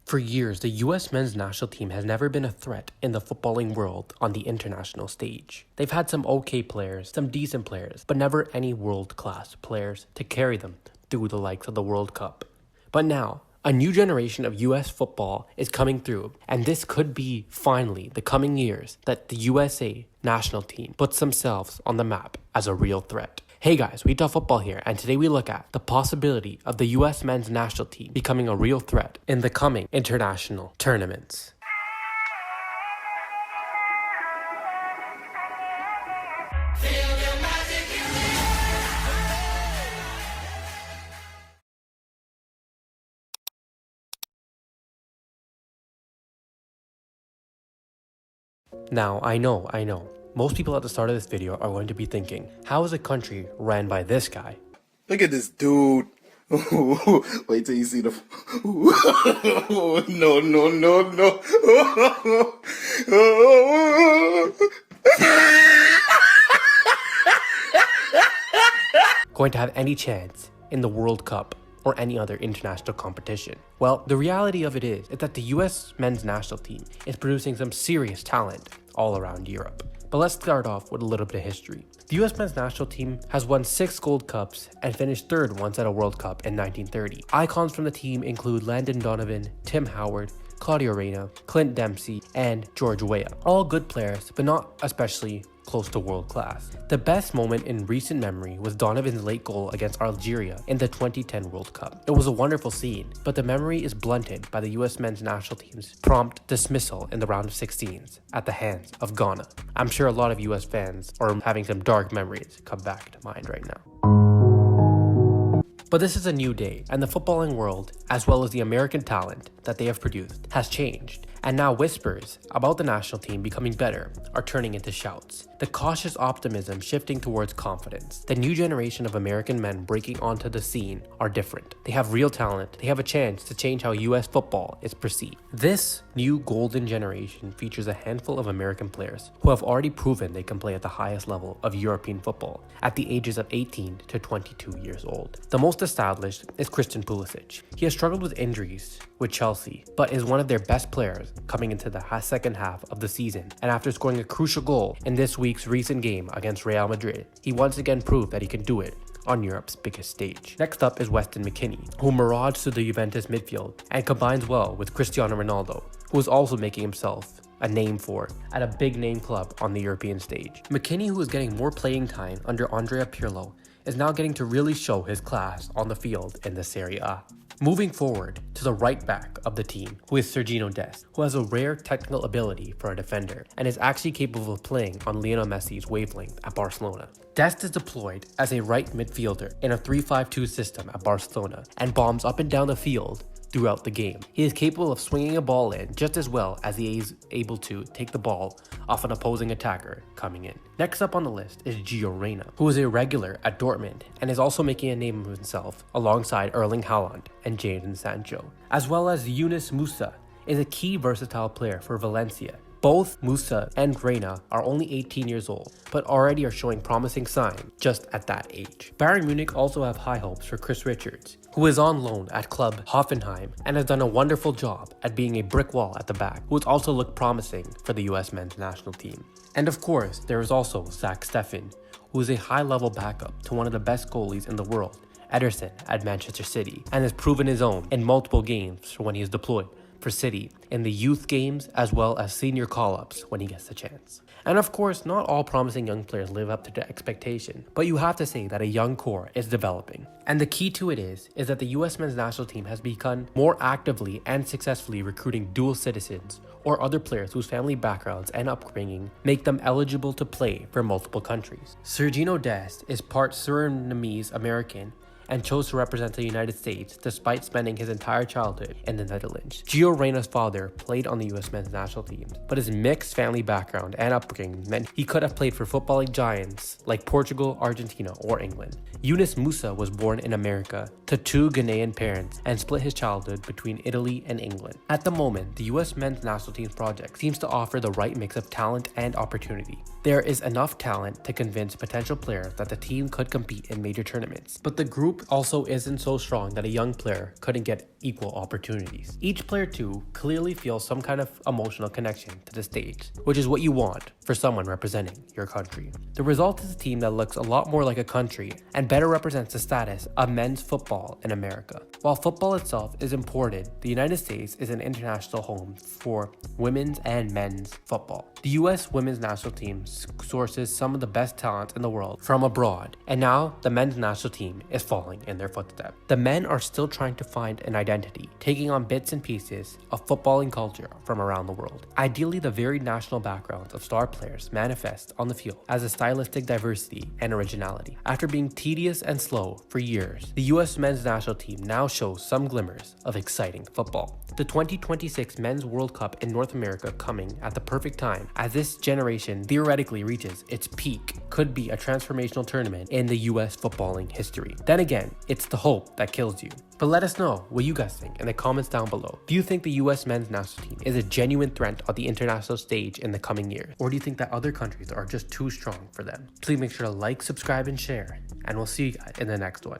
For years, the US men's national team has never been a threat in the footballing world on the international stage. They've had some okay players, some decent players, but never any world-class players to carry them through the likes of the World Cup. But now, a new generation of US football is coming through, and this could be finally the coming years that the USA national team puts themselves on the map as a real threat. Hey guys, We Talk Football here, and today we look at the possibility of the US men's national team becoming a real threat in the coming international tournaments. Now, I know. Most people at the start of this video are going to be thinking, how is a country ran by this guy? Look at this dude. Wait till you see the... No. Going to have any chance in the World Cup or any other international competition? Well, the reality of it is that the US men's national team is producing some serious talent all around Europe. But let's start off with a little bit of history. The US men's national team has won 6 gold cups and finished third once at a World Cup in 1930. Icons from the team include Landon Donovan, Tim Howard, Gio Reyna, Clint Dempsey, and George Weah. All good players, but not especially close to world class. The best moment in recent memory was Donovan's late goal against Algeria in the 2010 World Cup. It was a wonderful scene, but the memory is blunted by the US men's national team's prompt dismissal in the round of 16s at the hands of Ghana. I'm sure a lot of US fans are having some dark memories come back to mind right now. But this is a new day, and the footballing world, as well as the American talent that they have produced, has changed. And now whispers about the national team becoming better are turning into shouts. The cautious optimism shifting towards confidence. The new generation of American men breaking onto the scene are different. They have real talent. They have a chance to change how US football is perceived. This new golden generation features a handful of American players who have already proven they can play at the highest level of European football at the ages of 18 to 22 years old. The most established is Christian Pulisic. He has struggled with injuries with Chelsea, but is one of their best players coming into the second half of the season. And after scoring a crucial goal in this week's recent game against Real Madrid, he once again proved that he can do it on Europe's biggest stage. Next up is Weston Mckennie, who marauders through the Juventus midfield and combines well with Cristiano Ronaldo, who is also making himself a name for at a big name club on the European stage. Mckennie, who is getting more playing time under Andrea Pirlo, is now getting to really show his class on the field in the Serie A. Moving forward to the right back of the team, who is Sergio Dest, who has a rare technical ability for a defender and is actually capable of playing on Lionel Messi's wavelength at Barcelona. Dest is deployed as a right midfielder in a 3-5-2 system at Barcelona and bombs up and down the field throughout the game. He is capable of swinging a ball in just as well as he is able to take the ball off an opposing attacker coming in. Next up on the list is Gio Reyna, who is a regular at Dortmund and is also making a name of himself alongside Erling Haaland and Jadon Sancho. As well as Yunus Musa is a key versatile player for Valencia. Both Musa and Reyna are only 18 years old, but already are showing promising signs just at that age. Bayern Munich also have high hopes for Chris Richards, who is on loan at club Hoffenheim and has done a wonderful job at being a brick wall at the back, who has also looked promising for the US men's national team. And of course, there is also Zach Steffen, who is a high-level backup to one of the best goalies in the world, Ederson at Manchester City, and has proven his own in multiple games when he is deployed for City in the youth games as well as senior call-ups when he gets the chance. And of course, not all promising young players live up to the expectation, but you have to say that a young core is developing. And the key to it is that the US men's national team has begun more actively and successfully recruiting dual citizens or other players whose family backgrounds and upbringing make them eligible to play for multiple countries. Sergio Dest is part Surinamese American and chose to represent the United States despite spending his entire childhood in the Netherlands. Gio Reyna's father played on the US men's national team, but his mixed family background and upbringing meant he could have played for footballing giants like Portugal, Argentina, or England. Yunus Musa was born in America to 2 Ghanaian parents and split his childhood between Italy and England. At the moment, the US men's national team's project seems to offer the right mix of talent and opportunity. There is enough talent to convince potential players that the team could compete in major tournaments, but the group group also isn't so strong that a young player couldn't get equal opportunities. Each player too clearly feels some kind of emotional connection to the stage, which is what you want for someone representing your country. The result is a team that looks a lot more like a country and better represents the status of men's football in America. While football itself is important, the United States is an international home for women's and men's football. The US women's national team sources some of the best talent in the world from abroad, and now the men's national team is following in their footsteps. The men are still trying to find an identity, taking on bits and pieces of footballing culture from around the world. Ideally, the varied national backgrounds of star players manifest on the field as a stylistic diversity and originality. After being tedious and slow for years, the US men's national team now shows some glimmers of exciting football. The 2026 Men's World Cup in North America coming at the perfect time as this generation theoretically reaches its peak could be a transformational tournament in the US footballing history. Then again, it's the hope that kills you. But let us know what you guys think in the comments down below. Do you think the US men's national team is a genuine threat on the international stage in the coming years? Or do you think that other countries are just too strong for them? Please make sure to like, subscribe, and share. And we'll see you guys in the next one.